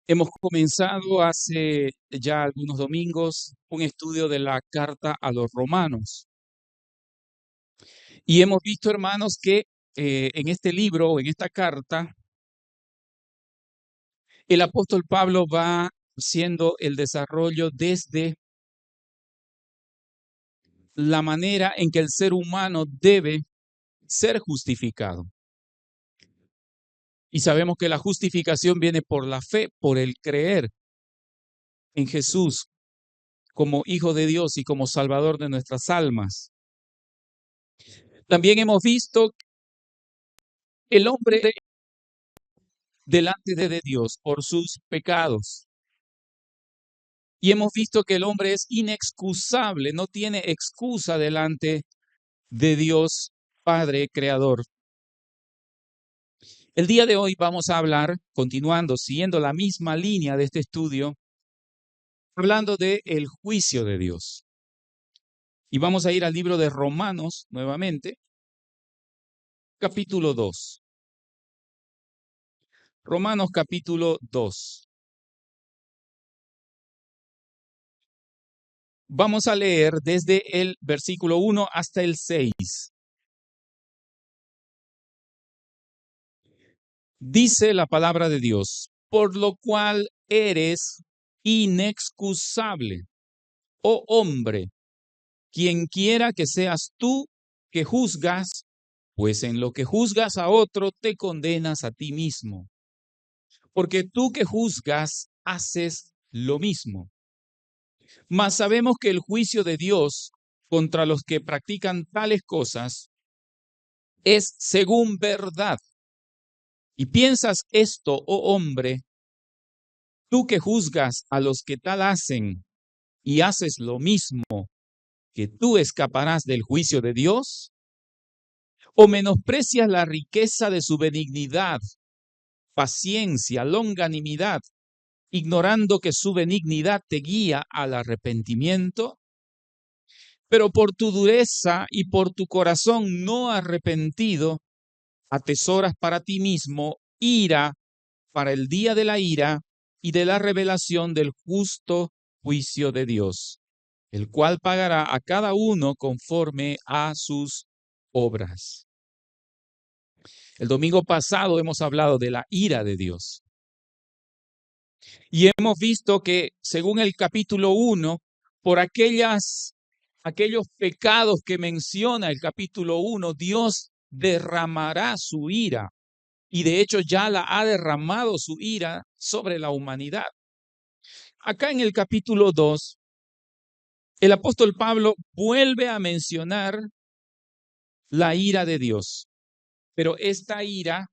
Hemos comenzado hace ya algunos domingos un estudio de la carta a los romanos y hemos visto, hermanos, que en este libro o en esta carta, el apóstol Pablo va haciendo el desarrollo desde la manera en que el ser humano debe ser justificado. Y sabemos que la justificación viene por la fe, por el creer en Jesús como Hijo de Dios y como Salvador de nuestras almas. También hemos visto que el hombre delante de Dios por sus pecados. Y hemos visto que el hombre es inexcusable, no tiene excusa delante de Dios Padre Creador. El día de hoy vamos a hablar, continuando, siguiendo la misma línea de este estudio, hablando de el juicio de Dios. Y vamos a ir al libro de Romanos nuevamente, capítulo 2. Romanos capítulo 2. Vamos a leer desde el versículo 1 hasta el 6. Dice la palabra de Dios, por lo cual eres inexcusable, oh hombre, quien quiera que seas tú que juzgas, pues en lo que juzgas a otro te condenas a ti mismo, porque tú que juzgas haces lo mismo. Mas sabemos que el juicio de Dios contra los que practican tales cosas es según verdad. Y piensas esto, oh hombre, tú que juzgas a los que tal hacen y haces lo mismo, ¿que tú escaparás del juicio de Dios? ¿O menosprecias la riqueza de su benignidad, paciencia, longanimidad, ignorando que su benignidad te guía al arrepentimiento? Pero por tu dureza y por tu corazón no arrepentido, atesoras para ti mismo ira para el día de la ira y de la revelación del justo juicio de Dios, el cual pagará a cada uno conforme a sus obras. El domingo pasado hemos hablado de la ira de Dios. Y hemos visto que, según el capítulo 1, por aquellos pecados que menciona el capítulo 1, Dios derramará su ira. Y de hecho ya la ha derramado su ira sobre la humanidad. Acá en el capítulo 2, el apóstol Pablo vuelve a mencionar la ira de Dios, pero esta ira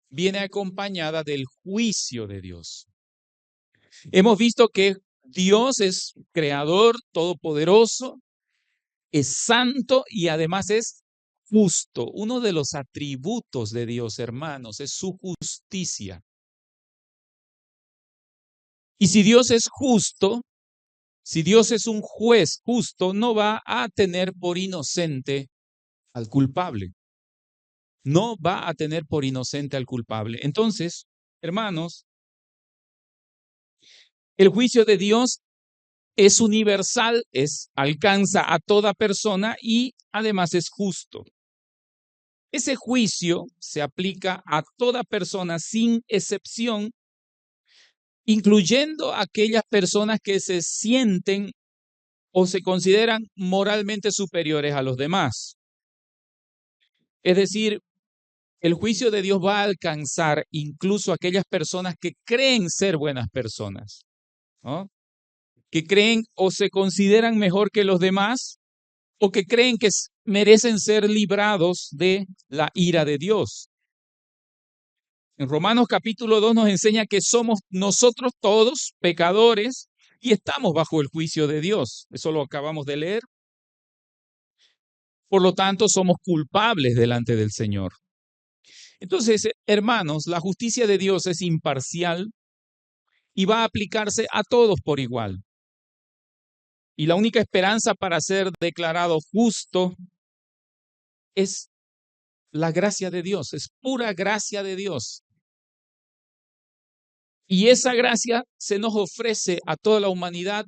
viene acompañada del juicio de Dios. Hemos visto que Dios es creador, todopoderoso, es santo y además es justo. Uno de los atributos de Dios, hermanos, es su justicia. Y si Dios es justo, si Dios es un juez justo, no va a tener por inocente al culpable. No va a tener por inocente al culpable. Entonces, hermanos, el juicio de Dios es universal, alcanza a toda persona y además es justo. Ese juicio se aplica a toda persona sin excepción, incluyendo aquellas personas que se sienten o se consideran moralmente superiores a los demás. Es decir, el juicio de Dios va a alcanzar incluso a aquellas personas que creen ser buenas personas, ¿no? Que creen o se consideran mejor que los demás o que creen que merecen ser librados de la ira de Dios. En Romanos capítulo 2 nos enseña que somos nosotros todos pecadores y estamos bajo el juicio de Dios. Eso lo acabamos de leer. Por lo tanto, somos culpables delante del Señor. Entonces, hermanos, la justicia de Dios es imparcial y va a aplicarse a todos por igual. Y la única esperanza para ser declarado justo es la gracia de Dios, es pura gracia de Dios. Y esa gracia se nos ofrece a toda la humanidad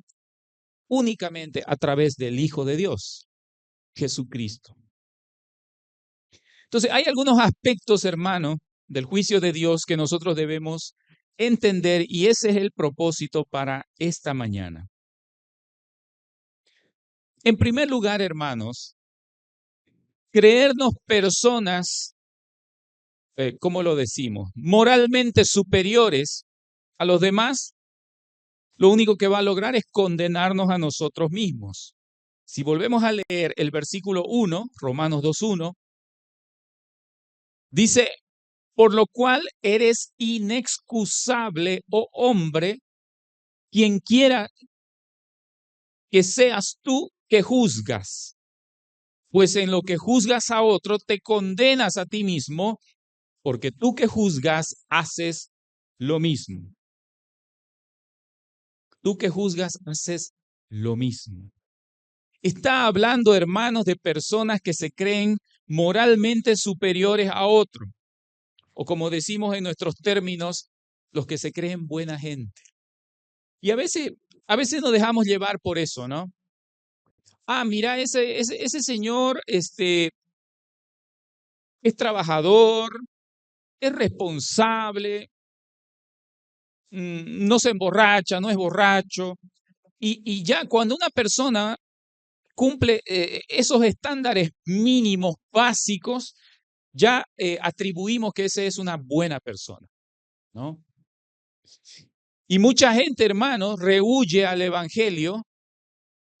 únicamente a través del Hijo de Dios, Jesucristo. Entonces, hay algunos aspectos, hermano, del juicio de Dios que nosotros debemos entender y ese es el propósito para esta mañana. En primer lugar, hermanos, creernos personas, ¿cómo lo decimos? Moralmente superiores a los demás, lo único que va a lograr es condenarnos a nosotros mismos. Si volvemos a leer el versículo 1, Romanos 2:1, dice, por lo cual eres inexcusable, oh hombre, quien quiera que seas tú que juzgas. Pues en lo que juzgas a otro, te condenas a ti mismo, porque tú que juzgas haces lo mismo. Tú que juzgas haces lo mismo. Está hablando, hermanos, de personas que se creen moralmente superiores a otro, o como decimos en nuestros términos, los que se creen buena gente. Y a veces nos dejamos llevar por eso, ¿no? Ah, mira, ese señor es trabajador, es responsable, no se emborracha, no es borracho. Y ya cuando una persona cumple esos estándares mínimos básicos, ya atribuimos que esa es una buena persona, ¿no? Y mucha gente, hermanos, rehúye al evangelio,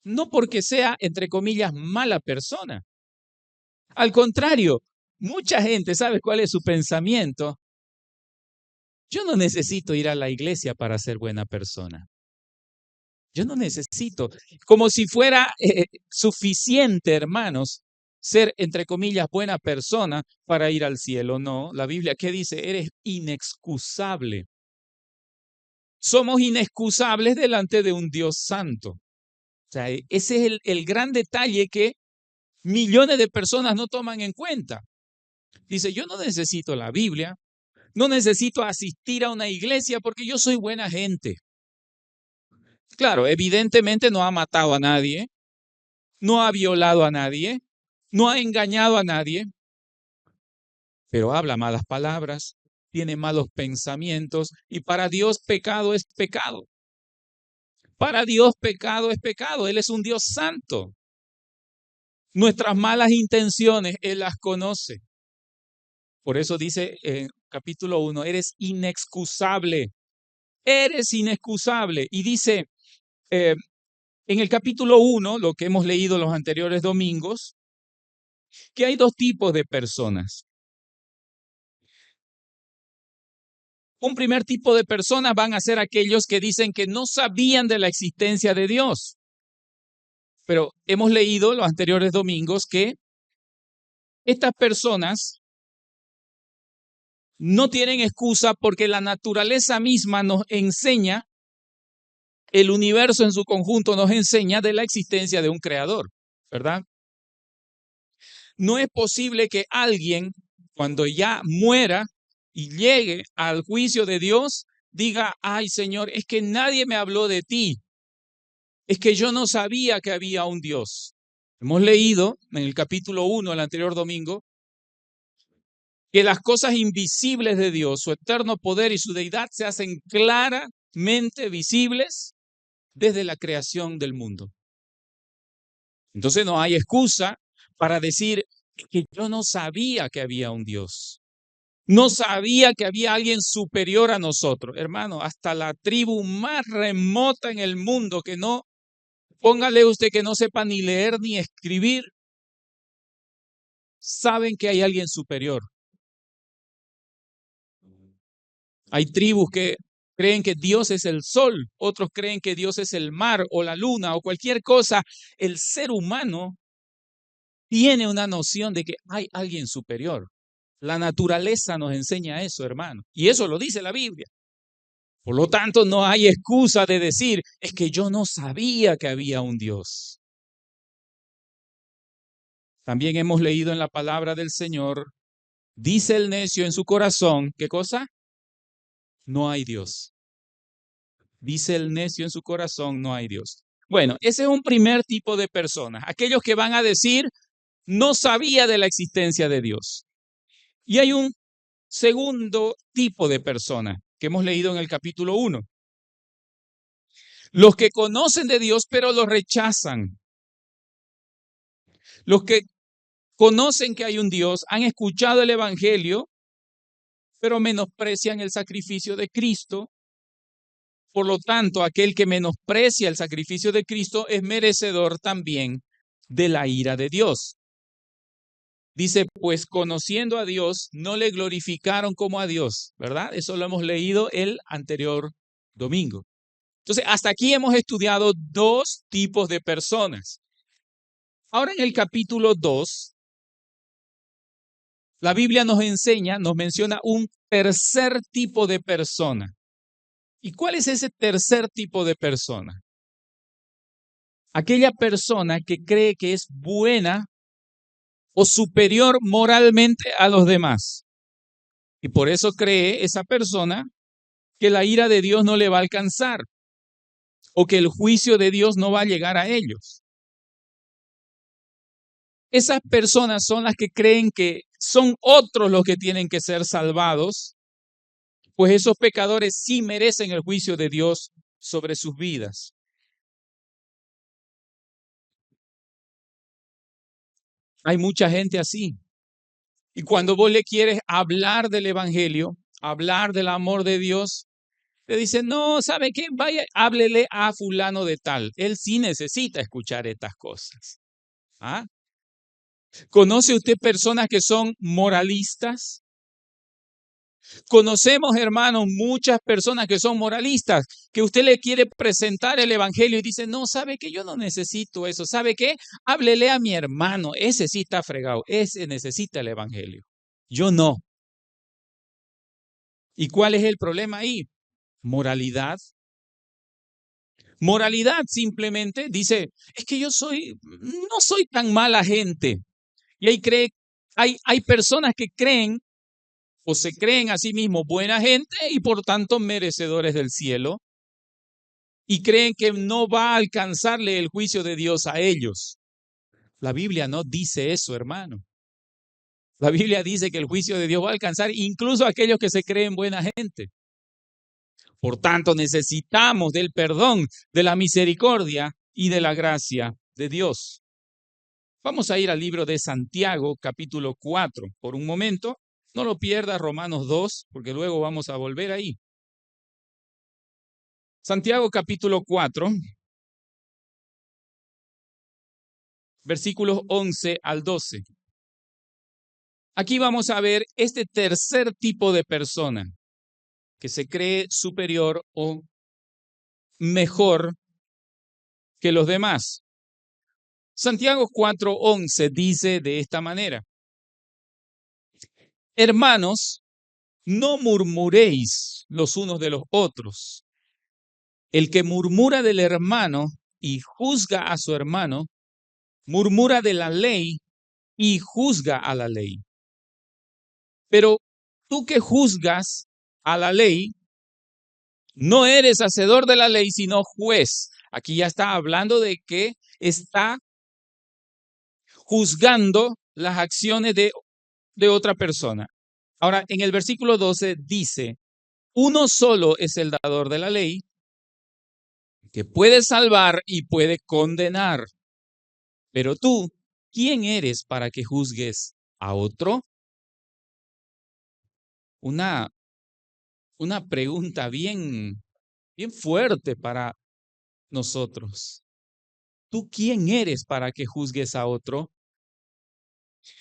no porque sea, entre comillas, mala persona. Al contrario, mucha gente, ¿sabe cuál es su pensamiento? Yo no necesito ir a la iglesia para ser buena persona. Yo no necesito, como si fuera suficiente, hermanos, ser, entre comillas, buena persona para ir al cielo. No, la Biblia, ¿qué dice? Eres inexcusable. Somos inexcusables delante de un Dios santo. O sea, ese es el gran detalle que millones de personas no toman en cuenta. Dice, yo no necesito la Biblia, no necesito asistir a una iglesia porque yo soy buena gente. Claro, evidentemente no ha matado a nadie, no ha violado a nadie, no ha engañado a nadie, pero habla malas palabras, tiene malos pensamientos y para Dios pecado es pecado. Para Dios pecado es pecado, Él es un Dios santo. Nuestras malas intenciones Él las conoce. Por eso dice en capítulo 1, eres inexcusable, eres inexcusable. Y dice en el capítulo 1, lo que hemos leído los anteriores domingos, que hay dos tipos de personas. Un primer tipo de personas van a ser aquellos que dicen que no sabían de la existencia de Dios. Pero hemos leído los anteriores domingos que estas personas no tienen excusa porque la naturaleza misma nos enseña, el universo en su conjunto nos enseña de la existencia de un creador, ¿verdad? No es posible que alguien, cuando ya muera y llegue al juicio de Dios, diga, ay Señor, es que nadie me habló de ti, es que yo no sabía que había un Dios. Hemos leído en el capítulo 1, el anterior domingo, que las cosas invisibles de Dios, su eterno poder y su deidad se hacen claramente visibles desde la creación del mundo. Entonces no hay excusa para decir que yo no sabía que había un Dios. No sabía que había alguien superior a nosotros. Hermano, hasta la tribu más remota en el mundo que no, póngale usted que no sepa ni leer ni escribir, saben que hay alguien superior. Hay tribus que creen que Dios es el sol, otros creen que Dios es el mar o la luna o cualquier cosa. El ser humano tiene una noción de que hay alguien superior. La naturaleza nos enseña eso, hermano. Y eso lo dice la Biblia. Por lo tanto, no hay excusa de decir, es que yo no sabía que había un Dios. También hemos leído en la palabra del Señor, dice el necio en su corazón, ¿qué cosa? No hay Dios. Dice el necio en su corazón, no hay Dios. Bueno, ese es un primer tipo de personas, aquellos que van a decir, no sabía de la existencia de Dios. Y hay un segundo tipo de personas que hemos leído en el capítulo 1. Los que conocen de Dios, pero lo rechazan. Los que conocen que hay un Dios, han escuchado el Evangelio, pero menosprecian el sacrificio de Cristo. Por lo tanto, aquel que menosprecia el sacrificio de Cristo es merecedor también de la ira de Dios. Dice, pues conociendo a Dios, no le glorificaron como a Dios, ¿verdad? Eso lo hemos leído el anterior domingo. Entonces, hasta aquí hemos estudiado dos tipos de personas. Ahora en el capítulo 2, la Biblia nos enseña, nos menciona un tercer tipo de persona. ¿Y cuál es ese tercer tipo de persona? Aquella persona que cree que es buena o superior moralmente a los demás. Y por eso cree esa persona que la ira de Dios no le va a alcanzar o que el juicio de Dios no va a llegar a ellos. Esas personas son las que creen que son otros los que tienen que ser salvados, pues esos pecadores sí merecen el juicio de Dios sobre sus vidas. Hay mucha gente así. Y cuando vos le quieres hablar del Evangelio, hablar del amor de Dios, le dicen, no, ¿sabe qué? Vaya, háblele a fulano de tal. Él sí necesita escuchar estas cosas. ¿Ah? ¿Conoce usted personas que son moralistas? Conocemos, hermanos, muchas personas que son moralistas, que usted le quiere presentar el Evangelio y dice, no, ¿sabe qué? Yo no necesito eso. ¿Sabe qué? Háblele a mi hermano. Ese sí está fregado. Ese necesita el Evangelio. Yo no. ¿Y cuál es el problema ahí? Moralidad. Moralidad simplemente dice, es que no soy tan mala gente. Y hay personas que creen o se creen a sí mismos buena gente y por tanto merecedores del cielo. Y creen que no va a alcanzarle el juicio de Dios a ellos. La Biblia no dice eso, hermano. La Biblia dice que el juicio de Dios va a alcanzar incluso a aquellos que se creen buena gente. Por tanto, necesitamos del perdón, de la misericordia y de la gracia de Dios. Vamos a ir al libro de Santiago, capítulo 4, por un momento. No lo pierdas, Romanos 2, porque luego vamos a volver ahí. Santiago, capítulo 4, versículos 11 al 12. Aquí vamos a ver este tercer tipo de persona que se cree superior o mejor que los demás. Santiago 4:11 dice de esta manera: Hermanos, no murmuréis los unos de los otros. El que murmura del hermano y juzga a su hermano, murmura de la ley y juzga a la ley. Pero tú que juzgas a la ley, no eres hacedor de la ley, sino juez. Aquí ya está hablando de que está juzgando las acciones de otra persona. Ahora, en el versículo 12 dice, uno solo es el dador de la ley, que puede salvar y puede condenar. Pero tú, ¿quién eres para que juzgues a otro? Una pregunta bien fuerte para nosotros. ¿Tú quién eres para que juzgues a otro?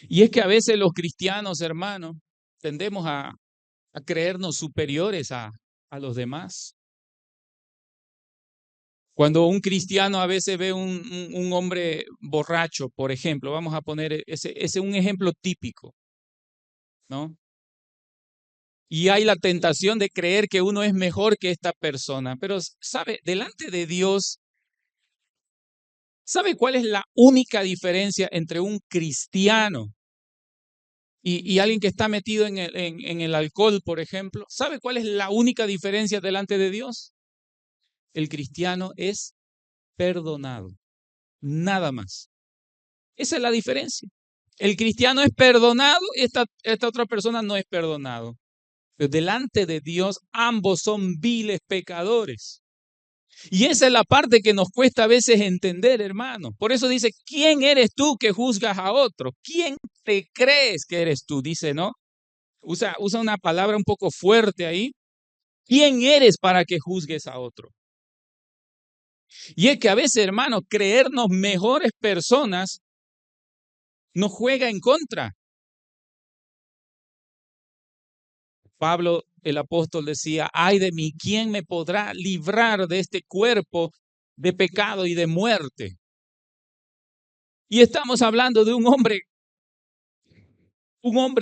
Y es que a veces los cristianos, hermanos, tendemos a creernos superiores a los demás. Cuando un cristiano a veces ve un hombre borracho, por ejemplo, vamos a poner ese un ejemplo típico, ¿no? Y hay la tentación de creer que uno es mejor que esta persona, pero sabe, delante de Dios, ¿sabe cuál es la única diferencia entre un cristiano y alguien que está metido en el alcohol, por ejemplo? ¿Sabe cuál es la única diferencia delante de Dios? el cristiano es perdonado. Nada más. Esa es la diferencia. El cristiano es perdonado y esta otra persona no es perdonado. Pero delante de Dios ambos son viles pecadores. Y esa es la parte que nos cuesta a veces entender, hermano. Por eso dice, ¿quién eres tú que juzgas a otro? ¿Quién te crees que eres tú? Dice, ¿no? Usa una palabra un poco fuerte ahí. ¿Quién eres para que juzgues a otro? Y es que a veces, hermano, creernos mejores personas nos juega en contra. Pablo, el apóstol, decía, ay de mí, ¿quién me podrá librar de este cuerpo de pecado y de muerte? Y estamos hablando de un hombre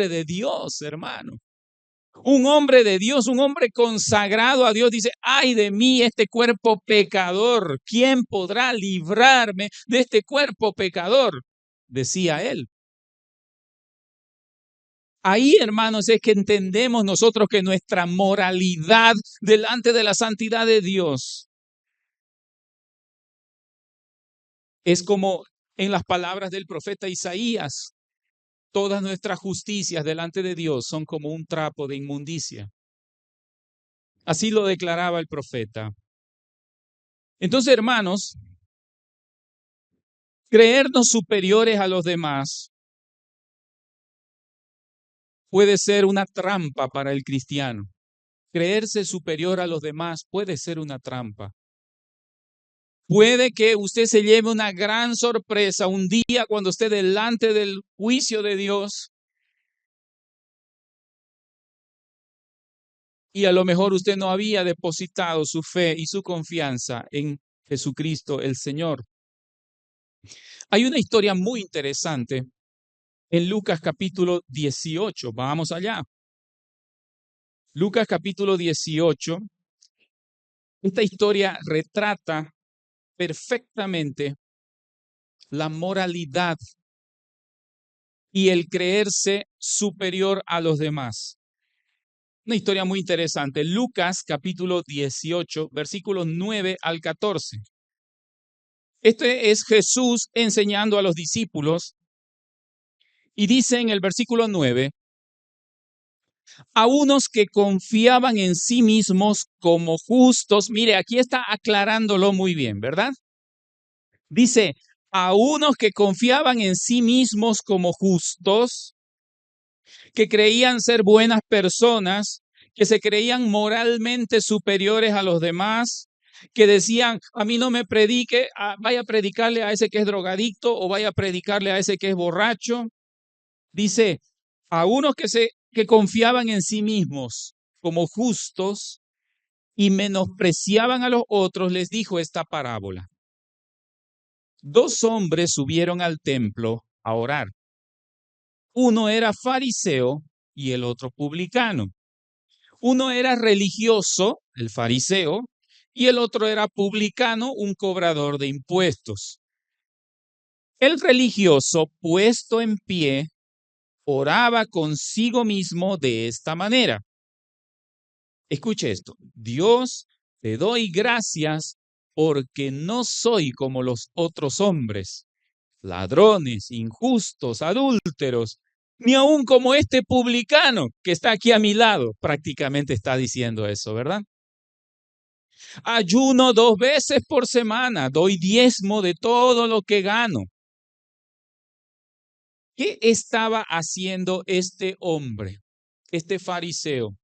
de Dios, hermano. Un hombre de Dios, un hombre consagrado a Dios, dice, ay de mí este cuerpo pecador, ¿quién podrá librarme de este cuerpo pecador? Decía él. Ahí, hermanos, es que entendemos nosotros que nuestra moralidad delante de la santidad de Dios es como en las palabras del profeta Isaías, todas nuestras justicias delante de Dios son como un trapo de inmundicia. Así lo declaraba el profeta. Entonces, hermanos, creernos superiores a los demás puede ser una trampa para el cristiano. Creerse superior a los demás puede ser una trampa. Puede que usted se lleve una gran sorpresa un día cuando esté delante del juicio de Dios y a lo mejor usted no había depositado su fe y su confianza en Jesucristo el Señor. Hay una historia muy interesante en Lucas capítulo 18. Vamos allá. Lucas capítulo 18. Esta historia retrata perfectamente la moralidad y el creerse superior a los demás. Una historia muy interesante. Lucas capítulo 18, versículos 9 al 14. Este es Jesús enseñando a los discípulos y dice en el versículo 9, a unos que confiaban en sí mismos como justos. Mire, aquí está aclarándolo muy bien, ¿verdad? Dice, a unos que confiaban en sí mismos como justos, que creían ser buenas personas, que se creían moralmente superiores a los demás, que decían, a mí no me predique, vaya a predicarle a ese que es drogadicto o vaya a predicarle a ese que es borracho. Dice, a unos que confiaban en sí mismos como justos y menospreciaban a los otros, les dijo esta parábola. Dos hombres subieron al templo a orar. Uno era fariseo y el otro publicano. Uno era religioso, el fariseo, y el otro era publicano, un cobrador de impuestos. El religioso, puesto en pie, oraba consigo mismo de esta manera. Escuche esto. Dios, te doy gracias porque no soy como los otros hombres, ladrones, injustos, adúlteros, ni aun como este publicano que está aquí a mi lado. Prácticamente está diciendo eso, ¿verdad? Ayuno 2 veces por semana, doy diezmo de todo lo que gano. ¿Qué estaba haciendo este hombre, este fariseo?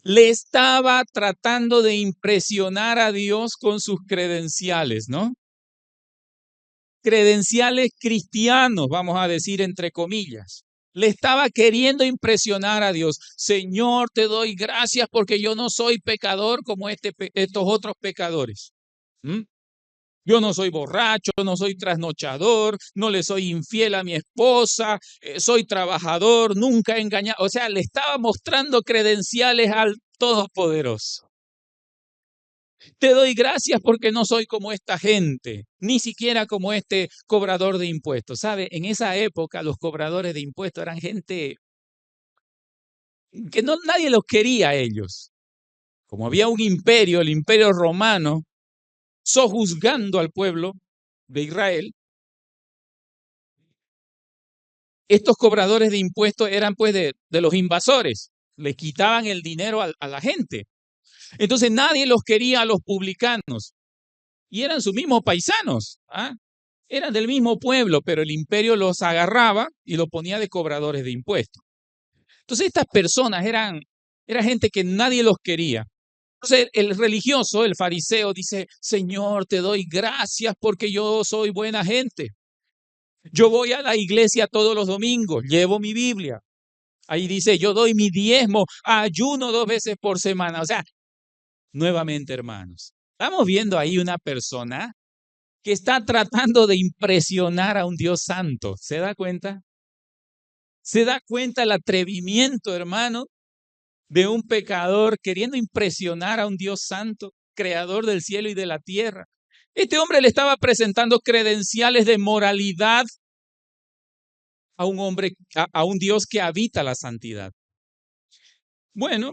Le estaba tratando de impresionar a Dios con sus credenciales, ¿no? Credenciales cristianos, vamos a decir entre comillas. Le estaba queriendo impresionar a Dios. Señor, te doy gracias porque yo no soy pecador como estos otros pecadores. ¿Mm? Yo no soy borracho, no soy trasnochador, no le soy infiel a mi esposa, soy trabajador, nunca he engañado. O sea, le estaba mostrando credenciales al Todopoderoso. Te doy gracias porque no soy como esta gente, ni siquiera como este cobrador de impuestos. ¿Sabe? En esa época los cobradores de impuestos eran gente que nadie los quería a ellos. Como había un imperio, el imperio romano, sojuzgando al pueblo de Israel, estos cobradores de impuestos eran pues de los invasores, le quitaban el dinero a la gente. Entonces nadie los quería a los publicanos y eran sus mismos paisanos, ¿ah? Eran del mismo pueblo, pero el imperio los agarraba y los ponía de cobradores de impuestos. Entonces estas personas era gente que nadie los quería. Entonces el religioso, el fariseo, dice, Señor, te doy gracias porque yo soy buena gente. Yo voy a la iglesia todos los domingos, llevo mi Biblia. Ahí dice, yo doy mi diezmo, ayuno 2 veces por semana. O sea, nuevamente, hermanos, estamos viendo ahí una persona que está tratando de impresionar a un Dios santo. ¿Se da cuenta? ¿Se da cuenta el atrevimiento, hermano, de un pecador queriendo impresionar a un Dios santo, creador del cielo y de la tierra? Este hombre le estaba presentando credenciales de moralidad a un hombre, a un Dios que habita la santidad. Bueno,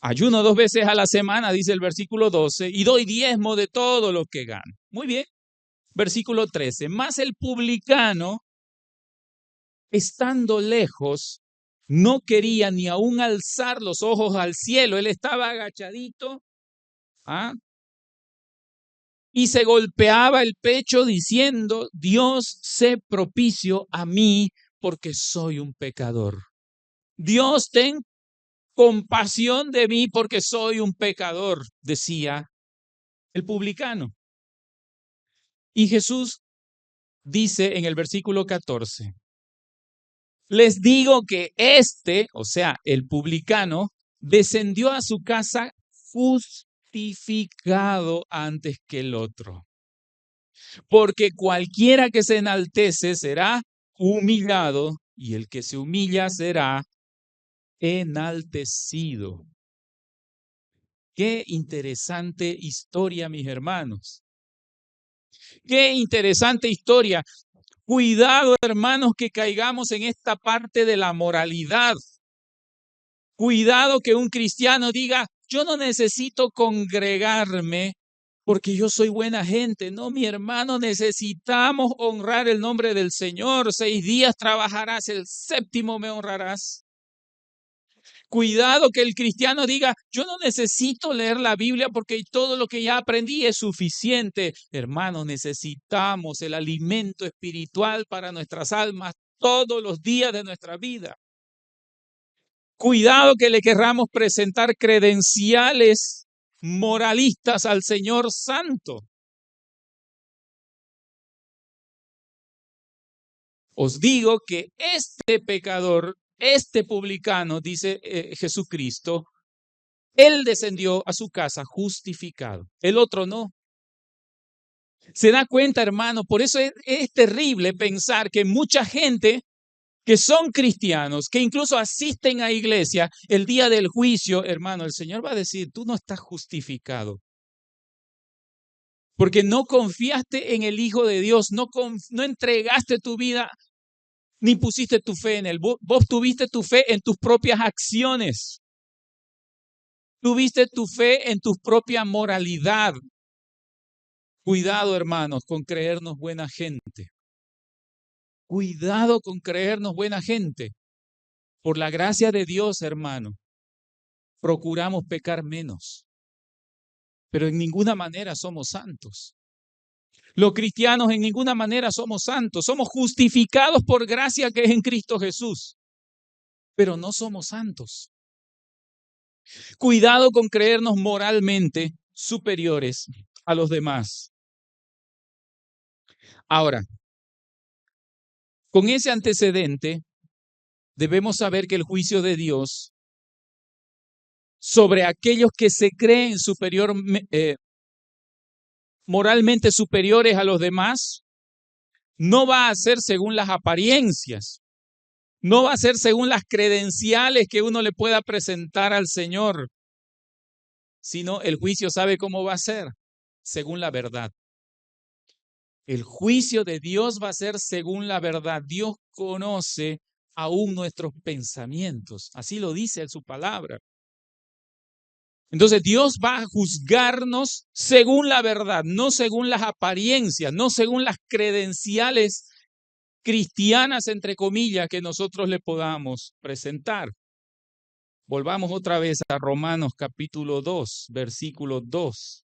ayuno 2 veces a la semana, dice el versículo 12, y doy diezmo de todo lo que gano. Muy bien. Versículo 13, más el publicano, estando lejos, no quería ni aún alzar los ojos al cielo. Él estaba agachadito, ¿ah? Y se golpeaba el pecho diciendo, Dios, sé propicio a mí porque soy un pecador. Dios, ten compasión de mí porque soy un pecador, decía el publicano. Y Jesús dice en el versículo 14, les digo que o sea, el publicano, descendió a su casa justificado antes que el otro. Porque cualquiera que se enaltece será humillado y el que se humilla será enaltecido. Qué interesante historia, mis hermanos. Qué interesante historia. Cuidado, hermanos, que caigamos en esta parte de la moralidad. Cuidado que un cristiano diga, yo no necesito congregarme porque yo soy buena gente. No, mi hermano, necesitamos honrar el nombre del Señor. 6 días trabajarás, el 7º me honrarás. Cuidado que el cristiano diga, yo no necesito leer la Biblia porque todo lo que ya aprendí es suficiente. Hermanos, necesitamos el alimento espiritual para nuestras almas todos los días de nuestra vida. Cuidado que le querramos presentar credenciales moralistas al Señor Santo. Os digo que este pecador, este publicano, dice Jesucristo, él descendió a su casa justificado, el otro no. ¿Se da cuenta, hermano? Por eso es terrible pensar que mucha gente que son cristianos, que incluso asisten a iglesia, el día del juicio, hermano, el Señor va a decir, tú no estás justificado. Porque no confiaste en el Hijo de Dios, no entregaste tu vida, ni pusiste tu fe en Él. Vos tuviste tu fe en tus propias acciones. Tuviste tu fe en tu propia moralidad. Cuidado, hermanos, con creernos buena gente. Cuidado con creernos buena gente. Por la gracia de Dios, hermano, procuramos pecar menos. Pero en ninguna manera somos santos. Los cristianos en ninguna manera somos santos. Somos justificados por gracia que es en Cristo Jesús. Pero no somos santos. Cuidado con creernos moralmente superiores a los demás. Ahora, con ese antecedente, debemos saber que el juicio de Dios sobre aquellos que se creen moralmente superiores a los demás, no va a ser según las apariencias, no va a ser según las credenciales que uno le pueda presentar al Señor, sino el juicio, ¿sabe cómo va a ser? Según la verdad. El juicio de Dios va a ser según la verdad. Dios conoce aún nuestros pensamientos. Así lo dice en su palabra. Entonces Dios va a juzgarnos según la verdad, no según las apariencias, no según las credenciales cristianas, entre comillas, que nosotros le podamos presentar. Volvamos otra vez a Romanos capítulo 2, versículo 2.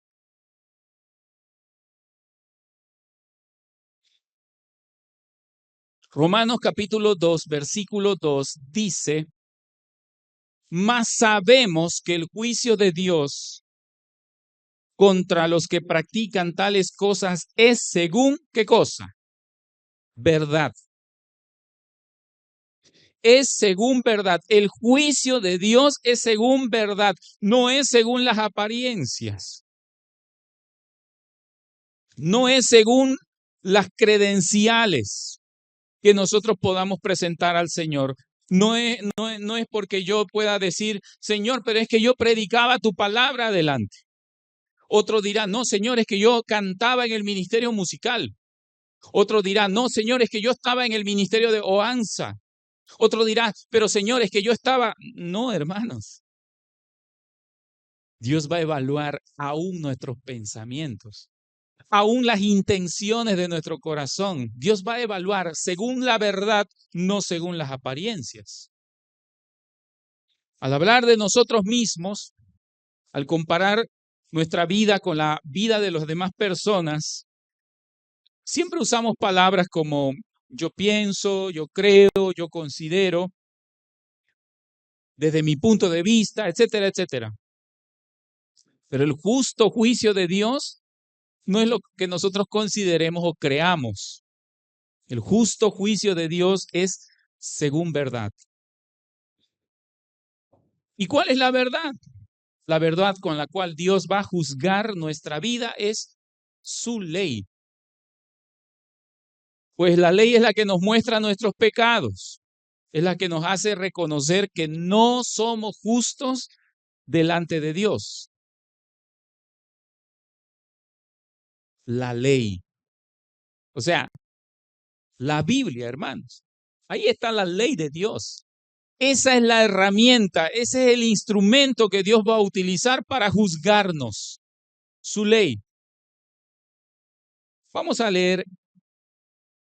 Romanos capítulo 2, versículo 2 dice: mas sabemos que el juicio de Dios contra los que practican tales cosas es según, ¿qué cosa? Verdad. Es según verdad. El juicio de Dios es según verdad, no es según las apariencias. No es según las credenciales que nosotros podamos presentar al Señor. No es porque yo pueda decir, Señor, pero es que yo predicaba tu palabra adelante. Otro dirá, no, Señor, es que yo cantaba en el ministerio musical. Otro dirá, no, Señor, es que yo estaba en el ministerio de Oanza. Otro dirá, pero Señor, es que yo estaba... No, hermanos. Dios va a evaluar aún nuestros pensamientos, aún las intenciones de nuestro corazón. Dios va a evaluar según la verdad, no según las apariencias. Al hablar de nosotros mismos, al comparar nuestra vida con la vida de las demás personas, siempre usamos palabras como yo pienso, yo creo, yo considero, desde mi punto de vista, etcétera, etcétera. Pero el justo juicio de Dios no es lo que nosotros consideremos o creamos. El justo juicio de Dios es según verdad. ¿Y cuál es la verdad? La verdad con la cual Dios va a juzgar nuestra vida es su ley. Pues la ley es la que nos muestra nuestros pecados, es la que nos hace reconocer que no somos justos delante de Dios. La ley. O sea, la Biblia, hermanos. Ahí está la ley de Dios. Esa es la herramienta, ese es el instrumento que Dios va a utilizar para juzgarnos. Su ley. Vamos a leer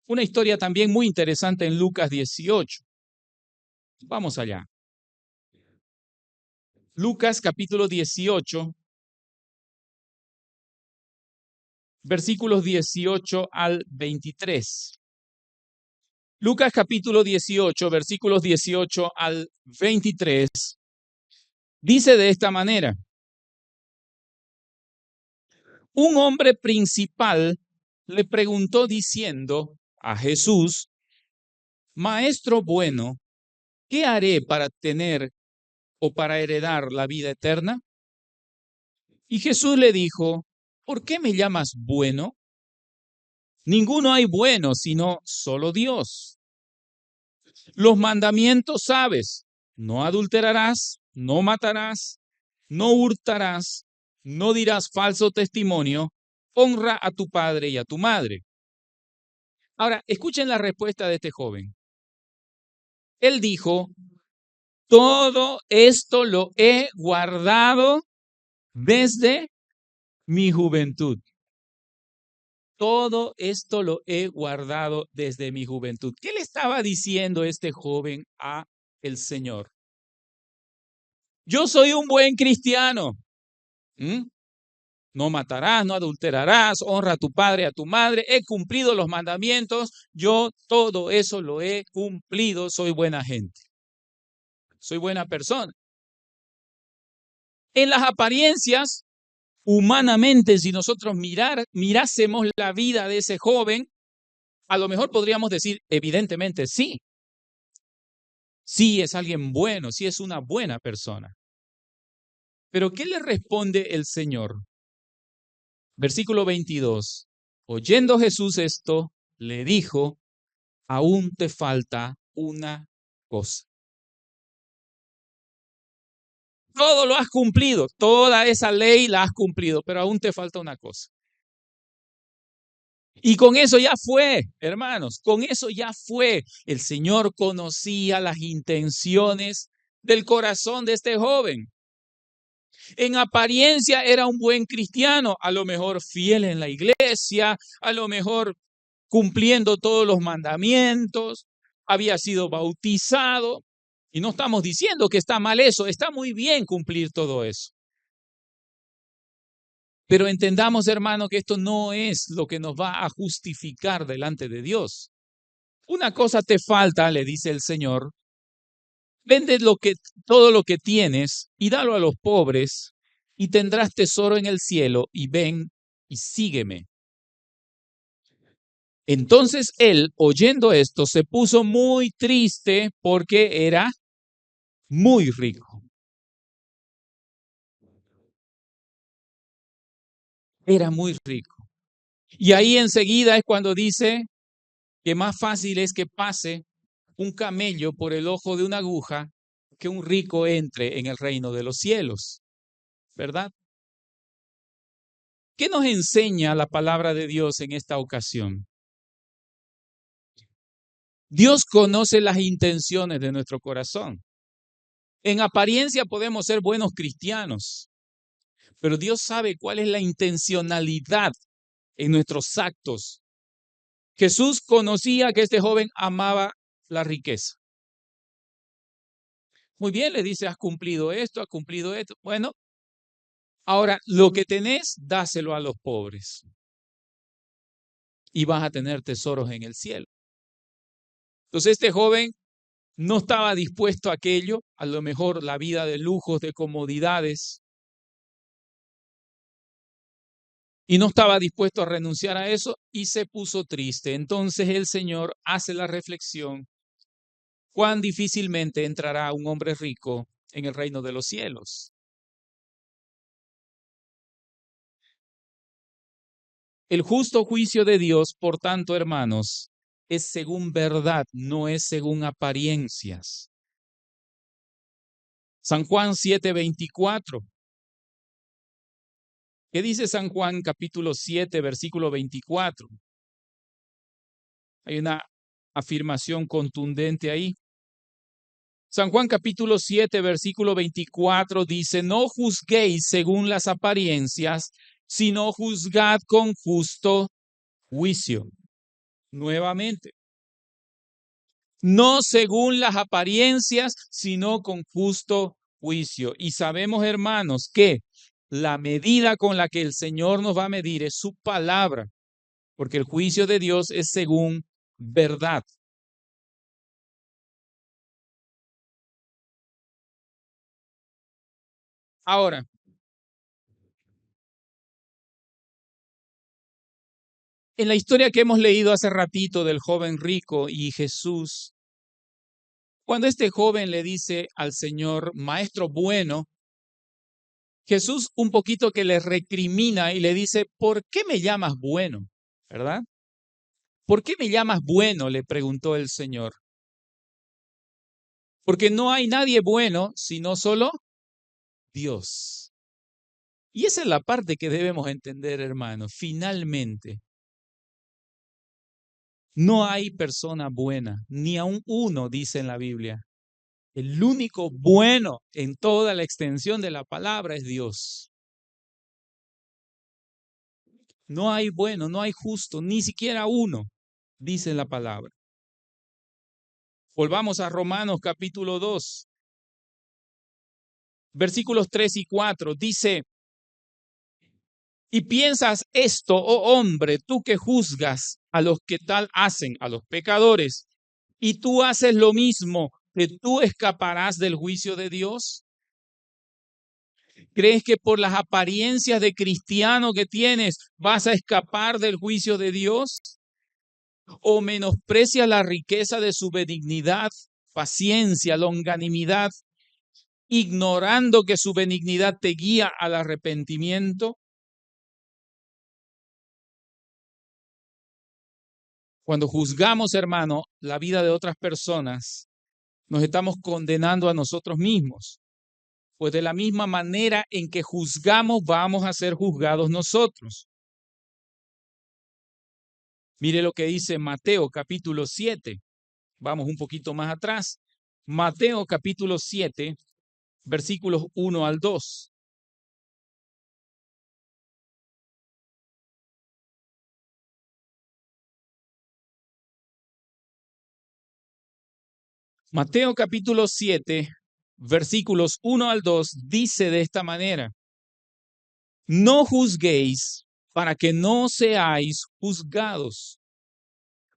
una historia también muy interesante en Lucas 18. Vamos allá. Lucas capítulo 18, versículos 18 al 23. Lucas capítulo 18, versículos 18 al 23, dice de esta manera: un hombre principal le preguntó diciendo a Jesús: Maestro bueno, ¿qué haré para tener o para heredar la vida eterna? Y Jesús le dijo: ¿por qué me llamas bueno? Ninguno hay bueno sino solo Dios. Los mandamientos sabes: no adulterarás, no matarás, no hurtarás, no dirás falso testimonio, honra a tu padre y a tu madre. Ahora, escuchen la respuesta de este joven. Él dijo: todo esto lo he guardado desde mi juventud. Todo esto lo he guardado desde mi juventud. ¿Qué le estaba diciendo este joven a el Señor? Yo soy un buen cristiano. No matarás, no adulterarás, honra a tu padre, a tu madre. He cumplido los mandamientos. Yo todo eso lo he cumplido. Soy buena gente. Soy buena persona. En las apariencias, humanamente, si nosotros mirásemos la vida de ese joven, a lo mejor podríamos decir, evidentemente sí. Sí es alguien bueno, sí es una buena persona. Pero ¿qué le responde el Señor? Versículo 22. Oyendo Jesús esto, le dijo: aún te falta una cosa. Todo lo has cumplido, toda esa ley la has cumplido, pero aún te falta una cosa. Y con eso ya fue, hermanos, con eso ya fue. El Señor conocía las intenciones del corazón de este joven. En apariencia era un buen cristiano, a lo mejor fiel en la iglesia, a lo mejor cumpliendo todos los mandamientos, había sido bautizado. Y no estamos diciendo que está mal eso, está muy bien cumplir todo eso. Pero entendamos, hermano, que esto no es lo que nos va a justificar delante de Dios. Una cosa te falta, le dice el Señor, vende todo lo que tienes y dalo a los pobres y tendrás tesoro en el cielo y ven y sígueme. Entonces él, oyendo esto, se puso muy triste porque era muy rico. Era muy rico. Y ahí enseguida es cuando dice que más fácil es que pase un camello por el ojo de una aguja que un rico entre en el reino de los cielos, ¿verdad? ¿Qué nos enseña la palabra de Dios en esta ocasión? Dios conoce las intenciones de nuestro corazón. En apariencia podemos ser buenos cristianos, pero Dios sabe cuál es la intencionalidad en nuestros actos. Jesús conocía que este joven amaba la riqueza. Muy bien, le dice, has cumplido esto, has cumplido esto. Bueno, ahora lo que tenés, dáselo a los pobres y vas a tener tesoros en el cielo. Entonces este joven no estaba dispuesto a aquello, a lo mejor la vida de lujos, de comodidades, y no estaba dispuesto a renunciar a eso y se puso triste. Entonces el Señor hace la reflexión, cuán difícilmente entrará un hombre rico en el reino de los cielos. El justo juicio de Dios, por tanto, hermanos, es según verdad, no es según apariencias. San Juan 7:24. ¿Qué dice San Juan capítulo 7, versículo 24? Hay una afirmación contundente ahí. San Juan capítulo 7, versículo 24 dice, no juzguéis según las apariencias, sino juzgad con justo juicio. Nuevamente, no según las apariencias, sino con justo juicio. Y sabemos, hermanos, que la medida con la que el Señor nos va a medir es su palabra, porque el juicio de Dios es según verdad. Ahora, en la historia que hemos leído hace ratito del joven rico y Jesús, cuando este joven le dice al Señor, maestro bueno, Jesús un poquito que le recrimina y le dice, ¿por qué me llamas bueno? ¿Verdad? ¿Por qué me llamas bueno? Le preguntó el Señor. Porque no hay nadie bueno sino solo Dios. Y esa es la parte que debemos entender, hermanos. Finalmente, no hay persona buena, ni aun uno, dice en la Biblia. El único bueno en toda la extensión de la palabra es Dios. No hay bueno, no hay justo, ni siquiera uno, dice la palabra. Volvamos a Romanos capítulo 2, versículos 3 y 4. Dice, y piensas esto, oh hombre, tú que juzgas a los que tal hacen, a los pecadores, y tú haces lo mismo, que tú escaparás del juicio de Dios. ¿Crees que por las apariencias de cristiano que tienes vas a escapar del juicio de Dios? ¿O menosprecias la riqueza de su benignidad, paciencia, longanimidad, ignorando que su benignidad te guía al arrepentimiento? Cuando juzgamos, hermano, la vida de otras personas, nos estamos condenando a nosotros mismos. Pues de la misma manera en que juzgamos, vamos a ser juzgados nosotros. Mire lo que dice Mateo capítulo 7. Vamos un poquito más atrás. Mateo capítulo 7, versículos 1 al 2. Mateo capítulo 7, versículos 1 al 2, dice de esta manera: no juzguéis para que no seáis juzgados,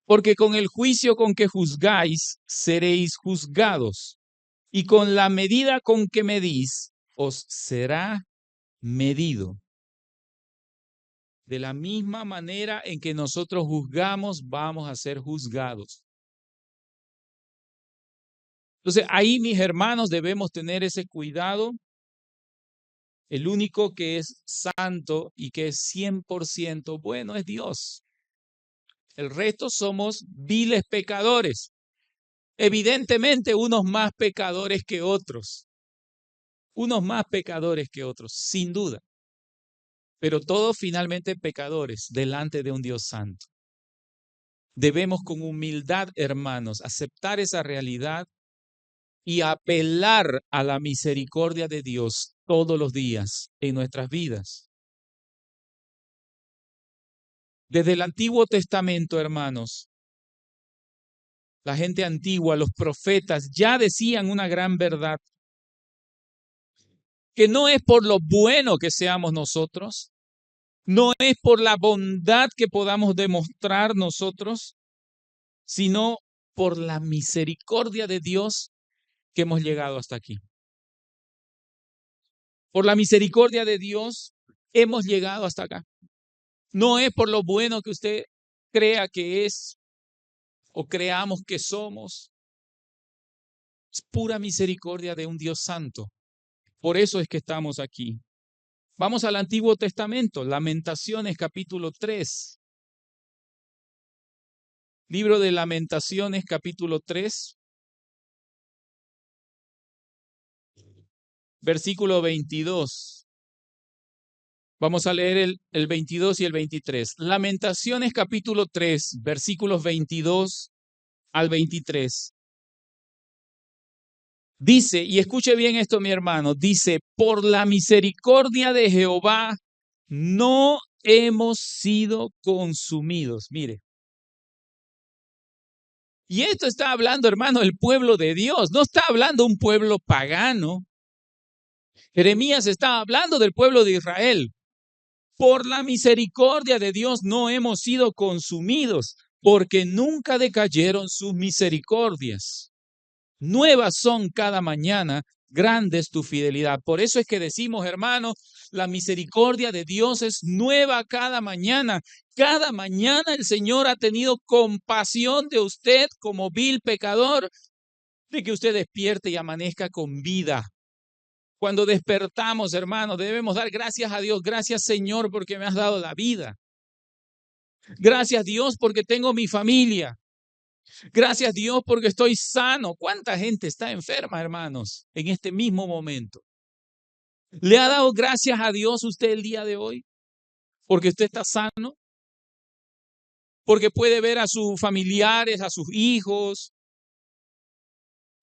porque con el juicio con que juzgáis seréis juzgados, y con la medida con que medís os será medido. De la misma manera en que nosotros juzgamos, vamos a ser juzgados. Entonces, ahí, mis hermanos, debemos tener ese cuidado. El único que es santo y que es 100% bueno es Dios. El resto somos viles pecadores. Evidentemente, unos más pecadores que otros. Unos más pecadores que otros, sin duda. Pero todos finalmente pecadores delante de un Dios santo. Debemos con humildad, hermanos, aceptar esa realidad y apelar a la misericordia de Dios todos los días en nuestras vidas. Desde el Antiguo Testamento, hermanos, la gente antigua, los profetas, ya decían una gran verdad, que no es por lo bueno que seamos nosotros, no es por la bondad que podamos demostrar nosotros, sino por la misericordia de Dios que hemos llegado hasta aquí. Por la misericordia de Dios hemos llegado hasta acá. No es por lo bueno que usted crea que es o creamos que somos. Es pura misericordia de un Dios santo. Por eso es que estamos aquí. Vamos al Antiguo Testamento, Lamentaciones capítulo 3. Libro de Lamentaciones capítulo 3, versículo 22. Vamos a leer el 22 y el 23. Lamentaciones capítulo 3, versículos 22 al 23. Dice, y escuche bien esto, mi hermano, dice, por la misericordia de Jehová no hemos sido consumidos. Mire. Y esto está hablando, hermano, el pueblo de Dios. No está hablando un pueblo pagano. Jeremías está hablando del pueblo de Israel. Por la misericordia de Dios no hemos sido consumidos, porque nunca decayeron sus misericordias. Nuevas son cada mañana, grande es tu fidelidad. Por eso es que decimos, hermano, la misericordia de Dios es nueva cada mañana. Cada mañana el Señor ha tenido compasión de usted como vil pecador, de que usted despierte y amanezca con vida. Cuando despertamos, hermano, debemos dar gracias a Dios. Gracias, Señor, porque me has dado la vida. Gracias, Dios, porque tengo mi familia. Gracias, Dios, porque estoy sano. ¿Cuánta gente está enferma, hermanos, en este mismo momento? ¿Le ha dado gracias a Dios usted el día de hoy? Porque usted está sano. Porque puede ver a sus familiares, a sus hijos.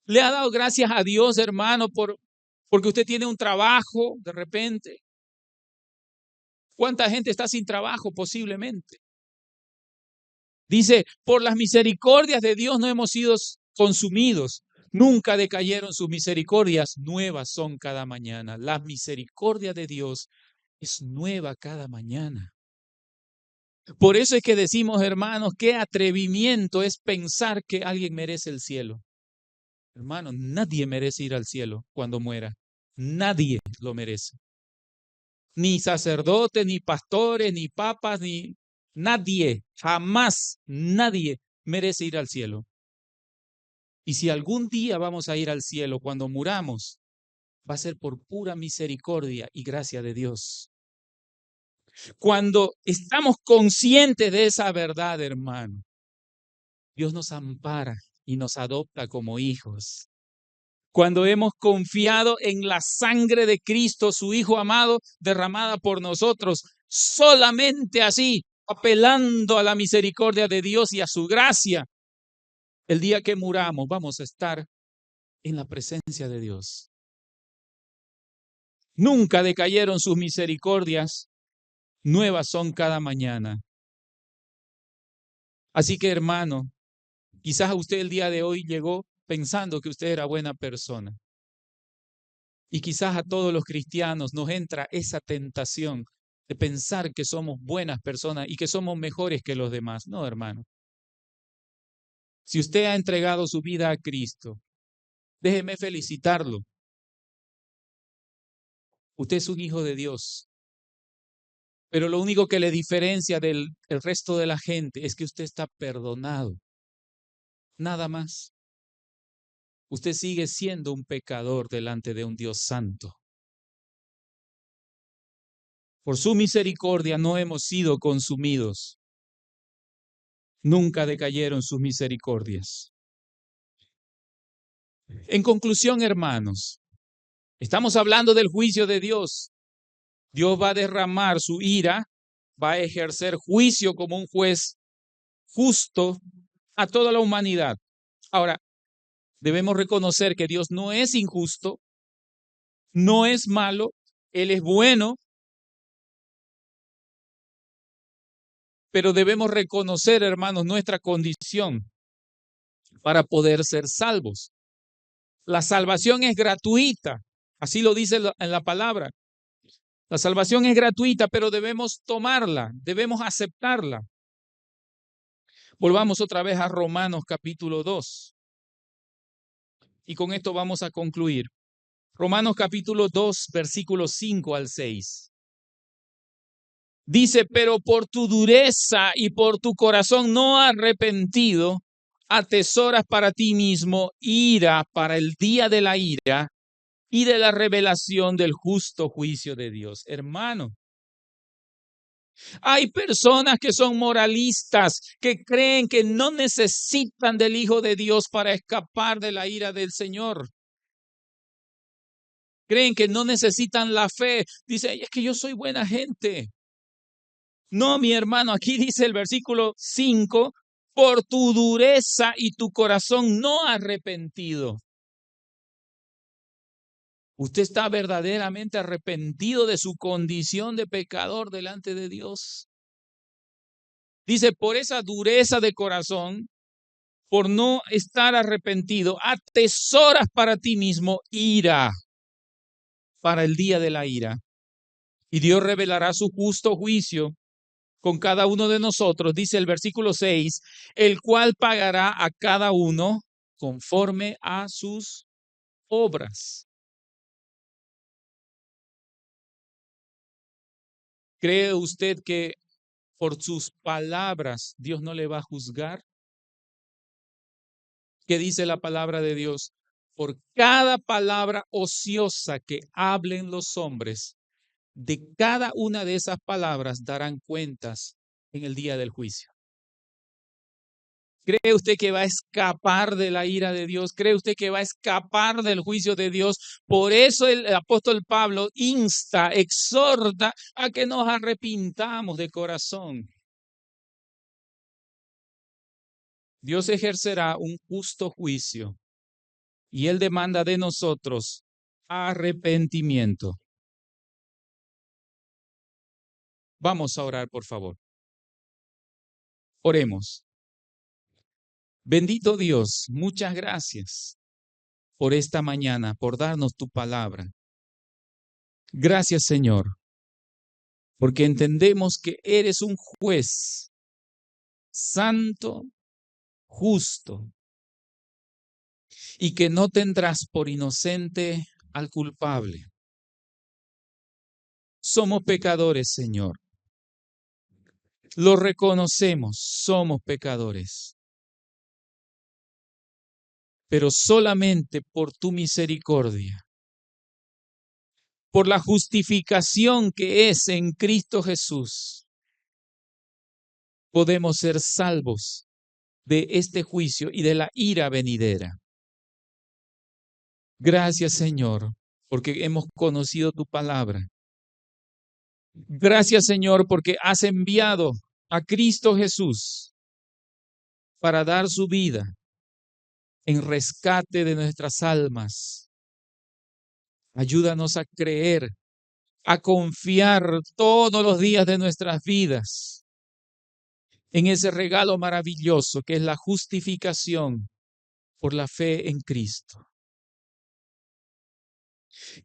¿Le ha dado gracias a Dios, hermano, porque usted tiene un trabajo de repente? ¿Cuánta gente está sin trabajo posiblemente? Dice, por las misericordias de Dios no hemos sido consumidos. Nunca decayeron sus misericordias. Nuevas son cada mañana. La misericordia de Dios es nueva cada mañana. Por eso es que decimos, hermanos, qué atrevimiento es pensar que alguien merece el cielo. Hermanos, nadie merece ir al cielo cuando muera. Nadie lo merece. Ni sacerdotes, ni pastores, ni papas, ni nadie, jamás nadie merece ir al cielo. Y si algún día vamos a ir al cielo cuando muramos, va a ser por pura misericordia y gracia de Dios. Cuando estamos conscientes de esa verdad, hermano, Dios nos ampara y nos adopta como hijos. Cuando hemos confiado en la sangre de Cristo, su Hijo amado, derramada por nosotros, solamente así, apelando a la misericordia de Dios y a su gracia, el día que muramos vamos a estar en la presencia de Dios. Nunca decayeron sus misericordias, nuevas son cada mañana. Así que, hermano, quizás usted el día de hoy llegó pensando que usted era buena persona. Y quizás a todos los cristianos nos entra esa tentación de pensar que somos buenas personas y que somos mejores que los demás. No, hermano. Si usted ha entregado su vida a Cristo, déjeme felicitarlo. Usted es un hijo de Dios. Pero lo único que le diferencia del resto de la gente es que usted está perdonado. Nada más. Usted sigue siendo un pecador delante de un Dios santo. Por su misericordia no hemos sido consumidos. Nunca decayeron sus misericordias. En conclusión, hermanos, estamos hablando del juicio de Dios. Dios va a derramar su ira, va a ejercer juicio como un juez justo a toda la humanidad. Ahora, debemos reconocer que Dios no es injusto, no es malo, Él es bueno, pero debemos reconocer, hermanos, nuestra condición para poder ser salvos. La salvación es gratuita, así lo dice en la palabra. La salvación es gratuita, pero debemos tomarla, debemos aceptarla. Volvamos otra vez a Romanos capítulo 2. Y con esto vamos a concluir. Romanos capítulo 2, versículos 5 al 6. Dice, pero por tu dureza y por tu corazón no arrepentido, atesoras para ti mismo ira para el día de la ira y de la revelación del justo juicio de Dios. Hermano, hay personas que son moralistas, que creen que no necesitan del Hijo de Dios para escapar de la ira del Señor. Creen que no necesitan la fe. Dice, es que yo soy buena gente. No, mi hermano, aquí dice el versículo 5, por tu dureza y tu corazón no arrepentido. ¿Usted está verdaderamente arrepentido de su condición de pecador delante de Dios? Dice, por esa dureza de corazón, por no estar arrepentido, atesoras para ti mismo ira para el día de la ira. Y Dios revelará su justo juicio con cada uno de nosotros, dice el versículo 6, el cual pagará a cada uno conforme a sus obras. ¿Cree usted que por sus palabras Dios no le va a juzgar? ¿Qué dice la palabra de Dios? Por cada palabra ociosa que hablen los hombres, de cada una de esas palabras darán cuentas en el día del juicio. ¿Cree usted que va a escapar de la ira de Dios? ¿Cree usted que va a escapar del juicio de Dios? Por eso el apóstol Pablo insta, exhorta a que nos arrepintamos de corazón. Dios ejercerá un justo juicio y Él demanda de nosotros arrepentimiento. Vamos a orar, por favor. Oremos. Bendito Dios, muchas gracias por esta mañana, por darnos tu palabra. Gracias, Señor, porque entendemos que eres un juez santo, justo, y que no tendrás por inocente al culpable. Somos pecadores, Señor. Lo reconocemos, somos pecadores. Pero solamente por tu misericordia, por la justificación que es en Cristo Jesús, podemos ser salvos de este juicio y de la ira venidera. Gracias, Señor, porque hemos conocido tu palabra. Gracias, Señor, porque has enviado a Cristo Jesús para dar su vida en rescate de nuestras almas. Ayúdanos a creer, a confiar todos los días de nuestras vidas en ese regalo maravilloso que es la justificación por la fe en Cristo.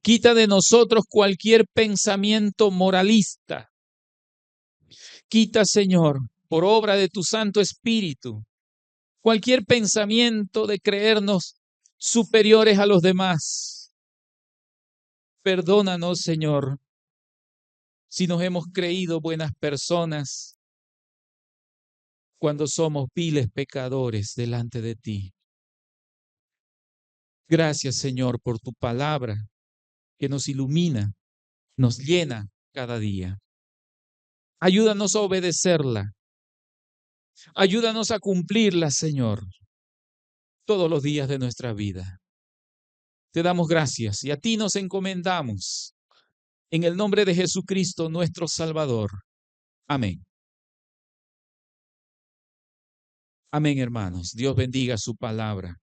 Quita de nosotros cualquier pensamiento moralista. Quita, Señor, por obra de tu Santo Espíritu, cualquier pensamiento de creernos superiores a los demás. Perdónanos, Señor, si nos hemos creído buenas personas cuando somos viles pecadores delante de ti. Gracias, Señor, por tu palabra que nos ilumina, nos llena cada día. Ayúdanos a obedecerla. Ayúdanos a cumplirla, Señor, todos los días de nuestra vida. Te damos gracias y a ti nos encomendamos. En el nombre de Jesucristo, nuestro Salvador. Amén. Amén, hermanos. Dios bendiga su palabra.